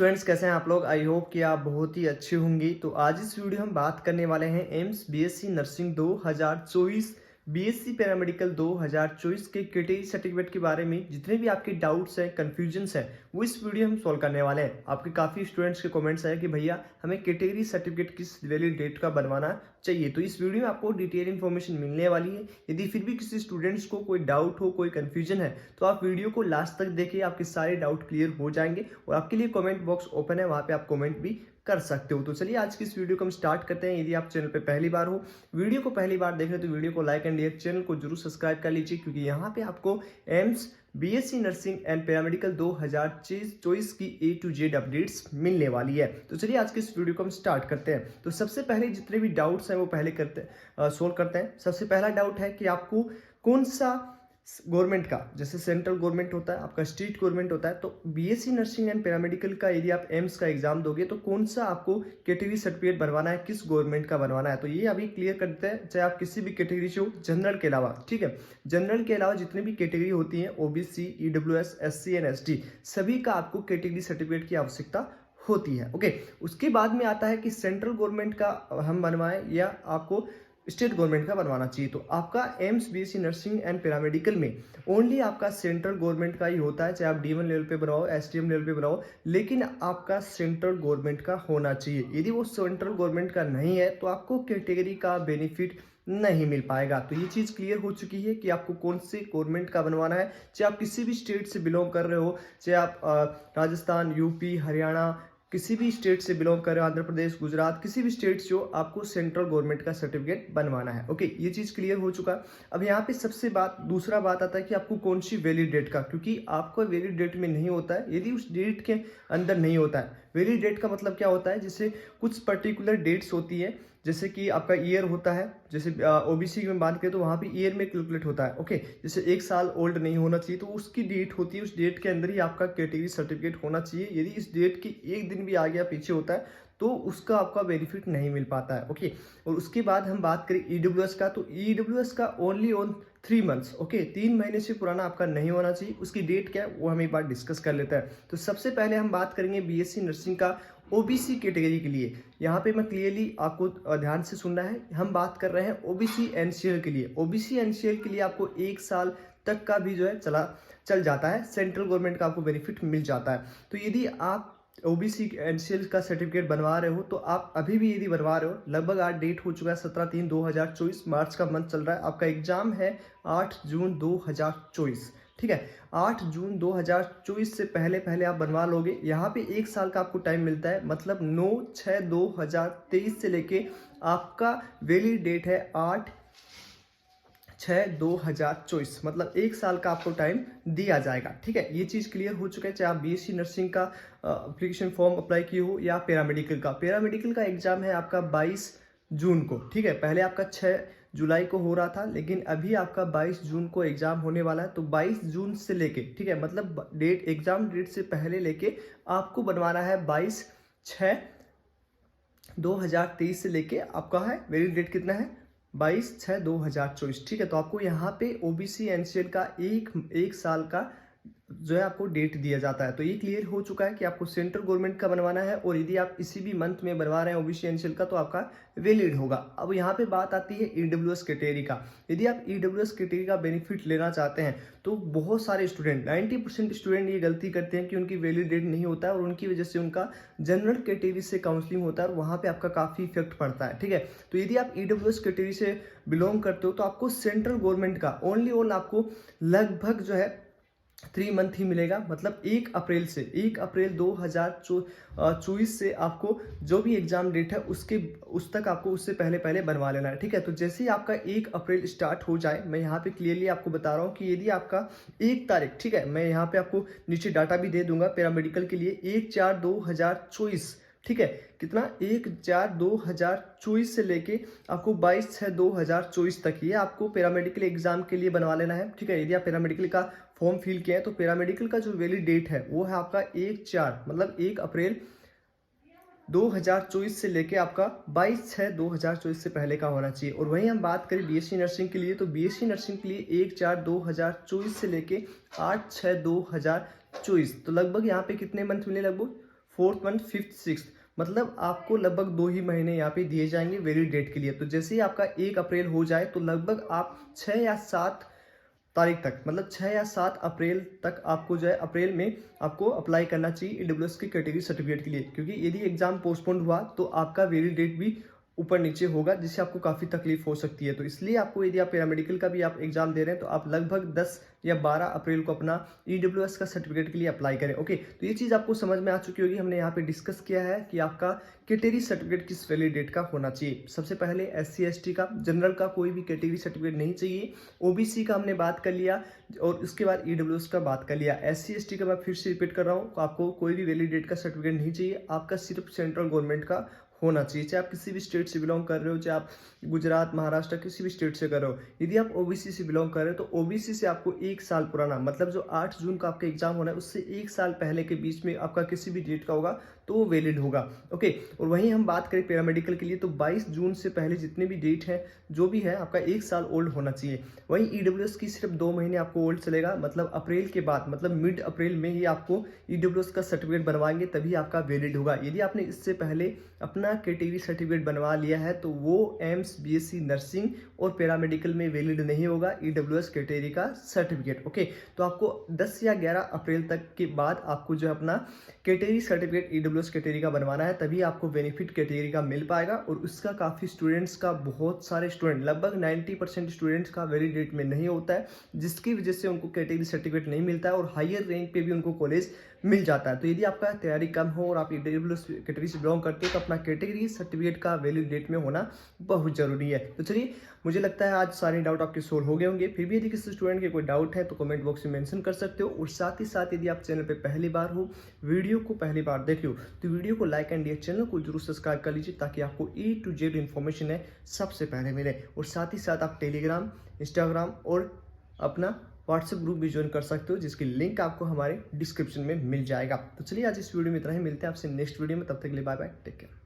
Students कैसे हैं आप लोग। आई होप कि आप बहुत ही अच्छे होंगे। तो आज इस वीडियो हम बात करने वाले हैं AIIMS BSc nursing 2024 BSc paramedical 2024 के कैटेगरी सर्टिफिकेट के बारे में। जितने भी आपके डाउट्स हैं, कंफ्यूजन्स हैं, वो इस वीडियो हम सॉल्व करने वाले हैं। आपके काफ़ी स्टूडेंट्स के कमेंट्स आए कि भैया हमें कैटेगरी सर्टिफिकेट किस वैलिड डेट का बनवाना चाहिए। तो इस वीडियो में आपको डिटेल इन्फॉर्मेशन मिलने वाली है। यदि फिर भी किसी स्टूडेंट्स को कोई डाउट हो, कोई कन्फ्यूजन है, तो आप वीडियो को लास्ट तक देखिए, आपके सारे डाउट क्लियर हो जाएंगे। और आपके लिए कमेंट बॉक्स ओपन है, वहाँ पे आप कमेंट भी कर सकते हो। तो चलिए आज की इस वीडियो को हम स्टार्ट करते हैं। यदि आप चैनल पे पहली बार हो, वीडियो को पहली बार देख रहे हो, तो वीडियो को लाइक एंड शेयर, चैनल को जरूर सब्सक्राइब कर लीजिए, क्योंकि यहाँ पे आपको AIIMS BSc nursing and paramedical 2024 की ए टू जेड अपडेट्स मिलने वाली है। तो चलिए आज की इस वीडियो को हम स्टार्ट करते हैं। तो सबसे पहले जितने भी डाउट्स हैं वो पहले सोल्व करते हैं। सबसे पहला डाउट है कि आपको कौन सा गवर्नमेंट का, जैसे सेंट्रल गवर्नमेंट होता है, आपका स्टेट गवर्नमेंट होता है, तो बीएससी नर्सिंग एंड पैरामेडिकल का यदि आप एम्स का एग्जाम दोगे तो कौन सा आपको कैटेगरी सर्टिफिकेट बनवाना है, किस गवर्नमेंट का बनवाना है। तो ये अभी क्लियर करते हैं, चाहे आप किसी भी कैटेगरी से हो, जनरल के अलावा। ठीक है, जनरल के अलावा जितनी भी कैटेगरी होती है, OBC, EWS, SC and ST, सभी का आपको कैटेगरी सर्टिफिकेट की आवश्यकता होती है। ओके, उसके बाद में आता है कि सेंट्रल गवर्नमेंट का हम बनवाएं या आपको स्टेट गवर्नमेंट का बनवाना चाहिए। तो आपका AIIMS BSc nursing and paramedical में ओनली आपका सेंट्रल गवर्नमेंट का ही होता है, चाहे आप D1 लेवल पे बनाओ, एसटीएम लेवल पे बनाओ, लेकिन आपका सेंट्रल गवर्नमेंट का होना चाहिए। यदि वो सेंट्रल गवर्नमेंट का नहीं है तो आपको कैटेगरी का बेनिफिट नहीं मिल पाएगा। तो ये चीज़ क्लियर हो चुकी है कि आपको कौन से गवर्नमेंट का बनवाना है। चाहे आप किसी भी स्टेट से बिलोंग कर रहे हो, चाहे आप राजस्थान, यूपी, हरियाणा, किसी भी स्टेट से बिलोंग कर रहे हो, आंध्र प्रदेश, गुजरात, किसी भी स्टेट से हो, आपको सेंट्रल गवर्नमेंट का सर्टिफिकेट बनवाना है। ओके, ये चीज़ क्लियर हो चुका। अब यहाँ पे दूसरा बात आता है कि आपको कौन सी वैलिड डेट का, क्योंकि आपको वैलिड डेट में नहीं होता है यदि उस डेट के अंदर नहीं होता है। वैलिड डेट का मतलब क्या होता है, जैसे कुछ पर्टिकुलर डेट्स होती है, जैसे कि आपका ईयर होता है, जैसे ओबीसी में बात करें तो वहाँ पे ईयर में कैलकुलेट होता है। ओके, जैसे 1 साल ओल्ड नहीं होना चाहिए, तो उसकी डेट होती है, उस डेट के अंदर ही आपका कैटेगरी सर्टिफिकेट होना चाहिए। यदि इस डेट के एक दिन भी आ गया पीछे होता है तो उसका आपका बेनिफिट नहीं मिल पाता है। ओके, और उसके बाद हम बात करें ईडब्ल्यूएस का, तो ईडब्ल्यूएस का ओनली ऑन 3 मंथ्स। ओके, 3 महीने से पुराना आपका नहीं होना चाहिए। उसकी डेट क्या है वो हम एक बार डिस्कस कर लेते हैं। तो सबसे पहले हम बात करेंगे बीएससी नर्सिंग का ओबीसी कैटेगरी के लिए। यहाँ पे मैं क्लियरली आपको ध्यान से सुनना है, हम बात कर रहे हैं ओबीसी एनसीएल के लिए। ओबीसी एनसीएल के लिए आपको 1 साल तक का भी जो है चल जाता है, सेंट्रल गवर्नमेंट का आपको बेनिफिट मिल जाता है। तो यदि आप ओबीसी एनसीएल का सर्टिफिकेट बनवा रहे हो, तो आप अभी भी यदि बनवा रहे हो, लगभग आज डेट हो चुका है 17/3/2024, मार्च का मंथ चल रहा है, आपका एग्जाम है 8 जून 2024। ठीक है, 8 जून 2024 से पहले पहले आप बनवा लोगे। यहाँ पे 1 साल का आपको टाइम मिलता है, मतलब 9/6/2023 से लेके आपका वैलिड डेट है 8/6/2024, मतलब 1 साल का आपको टाइम दिया जाएगा। ठीक है, ये चीज़ क्लियर हो चुका है। चाहे आप बीएससी नर्सिंग का एप्लीकेशन फॉर्म अप्लाई किए हो या पैरामेडिकल का एग्जाम है आपका 22 जून को। ठीक है, पहले आपका 6 जुलाई को हो रहा था, लेकिन अभी आपका 22 जून को एग्जाम होने वाला है। तो 22 जून से लेके, ठीक है, मतलब एग्जाम डेट से पहले लेके आपको बनवाना है 22/6/2023 से लेके आपका है वैलिड डेट कितना है 22/6/2024। ठीक है, तो आपको यहाँ पे ओबीसी एनसीएल का एक साल का जो है आपको डेट दिया जाता है। तो ये क्लियर हो चुका है कि आपको सेंट्रल गवर्नमेंट का बनवाना है, और यदि आप इसी भी मंथ में बनवा रहे हैं ओबीसी एनसीएल का, तो आपका वैलिड होगा। अब यहाँ पे बात आती है ईडब्ल्यूएस कैटेगरी का। यदि आप ईडब्ल्यूएस कैटेगरी का बेनिफिट लेना चाहते हैं, तो बहुत सारे स्टूडेंट 90% स्टूडेंट ये गलती करते हैं कि उनकी वैलिड डेट नहीं होता है, और उनकी वजह से उनका जनरल कैटेगरी से काउंसलिंग होता है, और वहाँ पे आपका काफ़ी इफेक्ट पड़ता है। ठीक है, तो यदि आप ईडब्ल्यूएस कैटेगरी से बिलोंग करते हो, तो आपको सेंट्रल गवर्नमेंट का ओनली आपको लगभग जो है 3 मंथ ही मिलेगा, मतलब 1 अप्रैल 2024 से आपको जो भी एग्जाम डेट है उस तक आपको उससे पहले पहले बनवा लेना है। ठीक है, तो जैसे ही आपका 1 अप्रैल स्टार्ट हो जाए, मैं यहाँ पे क्लियरली आपको बता रहा हूँ कि यदि आपका 1 तारीख, ठीक है, मैं यहाँ पे आपको नीचे डाटा भी दे दूंगा पैरामेडिकल के लिए, 1/4/2024, ठीक है, कितना 1/4/2024 से लेके आपको 22/6/2024 तक ये आपको पैरामेडिकल एग्जाम के लिए बनवा लेना है। ठीक है, यदि आप पैरामेडिकल का फॉर्म फिल किया है, तो पैरामेडिकल का जो वैलिड डेट है वो है आपका 1/4, मतलब 1 अप्रैल 2024 से लेके आपका 22/6/2024 से पहले का होना चाहिए। और वहीं हम बात करें बीएससी नर्सिंग के लिए, तो बीएससी नर्सिंग के लिए 1/4/2024 से लेके 8/6/2024, तो लगभग यहाँ पे कितने मंथ मिले, लगभग 4th मंथ, 5th, 6th, मतलब आपको लगभग 2 ही महीने यहाँ पे दिए जाएंगे वैलिड डेट के लिए। तो जैसे ही आपका 1 अप्रैल हो जाए तो लगभग आप 6 या 7 तारीख तक, मतलब 6 या 7 अप्रैल तक आपको जो है अप्रैल में आपको अप्लाई करना चाहिए ईडब्ल्यूएस की कैटेगरी सर्टिफिकेट के लिए, क्योंकि यदि एग्जाम पोस्टपोन हुआ तो आपका वैलिड डेट भी ऊपर नीचे होगा, जिससे आपको काफ़ी तकलीफ हो सकती है। तो इसलिए आपको, यदि आप पैरामेडिकल का भी आप एग्जाम दे रहे हैं तो आप लगभग 10 या 12 अप्रैल को अपना ईडब्ल्यूएस का सर्टिफिकेट के लिए अप्लाई करें। ओके, तो ये चीज़ आपको समझ में आ चुकी होगी। हमने यहाँ पे डिस्कस किया है कि आपका कैटेगरी सर्टिफिकेट किस वैलिड डेट का होना चाहिए। सबसे पहले SC ST का, जनरल का कोई भी कैटेगरी सर्टिफिकेट नहीं चाहिए। OBC का हमने बात कर लिया और उसके बाद ईडब्ल्यूएस का बात कर लिया। SC ST का मैं फिर से रिपीट कर रहा हूँ, आपको कोई भी वैलिड डेट का सर्टिफिकेट नहीं चाहिए। आपका सिर्फ सेंट्रल गवर्नमेंट का होना चाहिए, चाहे आप किसी भी स्टेट से बिलोंग कर रहे हो, चाहे आप गुजरात, महाराष्ट्र, किसी भी स्टेट से कर रहे हो। यदि आप OBC से बिलोंग कर रहे हो तो OBC से आपको 1 साल पुराना, मतलब जो 8 जून का आपका एग्जाम होना है उससे 1 साल पहले के बीच में आपका किसी भी डेट का होगा तो वो वैलिड होगा। ओके, और वहीं हम बात करें पैरामेडिकल के लिए तो 22 जून से पहले जितने भी डेट हैं, जो भी है, आपका 1 साल ओल्ड होना चाहिए। वहीं ईडब्ल्यूएस की सिर्फ 2 महीने आपको ओल्ड चलेगा, मतलब अप्रैल के बाद, मतलब मिड अप्रैल में ही आपको ईडब्ल्यूएस का सर्टिफिकेट बनवाएंगे तभी आपका वैलिड होगा। यदि आपने इससे पहले अपना कैटेगरी सर्टिफिकेट बनवा लिया है तो वो एम्स BSc नर्सिंग और पैरामेडिकल में वैलिड नहीं होगा ईडब्ल्यूएस कैटेगरी का सर्टिफिकेट। ओके, तो आपको 10 या 11 अप्रैल तक के बाद आपको जो है अपना कैटेगरी सर्टिफिकेट ईडब्ल्यूएस कैटेगरी का बनवाना है, तभी आपको बेनिफिट कैटेगरी का मिल पाएगा। और उसका काफ़ी स्टूडेंट्स का, बहुत सारे स्टूडेंट, लगभग 90% स्टूडेंट्स का वैलिड डेट में नहीं होता है, जिसकी वजह से उनको कैटेगरी सर्टिफिकेट नहीं मिलता है और हायर रैंक पे भी उनको कॉलेज मिल जाता है। तो यदि आपका तैयारी कम हो और आप ईडब्ल्यूएस कैटेगरी से बिलोंग करते हो तो अपना कैटेगरी सर्टिफिकेट का वैलिड डेट में होना बहुत जरूरी है। तो चलिए, मुझे लगता है आज सारे डाउट आपके सोल्व हो गए होंगे। फिर भी यदि किसी स्टूडेंट के कोई डाउट है तो कमेंट बॉक्स में मेंशन कर सकते हो। और साथ ही साथ यदि आप चैनल पे पहली बार हो, वीडियो को पहली बार देख लो तो वीडियो को लाइक एंड चैनल को जरूर सब्सक्राइब कर लीजिए, ताकि आपको A to Z इन्फॉर्मेशन है सबसे पहले मिले। और साथ ही साथ आप टेलीग्राम, इंस्टाग्राम और अपना व्हाट्सएप ग्रुप भी ज्वाइन कर सकते हो, जिसकी लिंक आपको हमारे डिस्क्रिप्शन में मिल जाएगा। तो चलिए, आज इस वीडियो में इतना ही, मिलते हैं आपसे नेक्स्ट वीडियो में। तब तक के लिए बाय बाय, टेक केयर।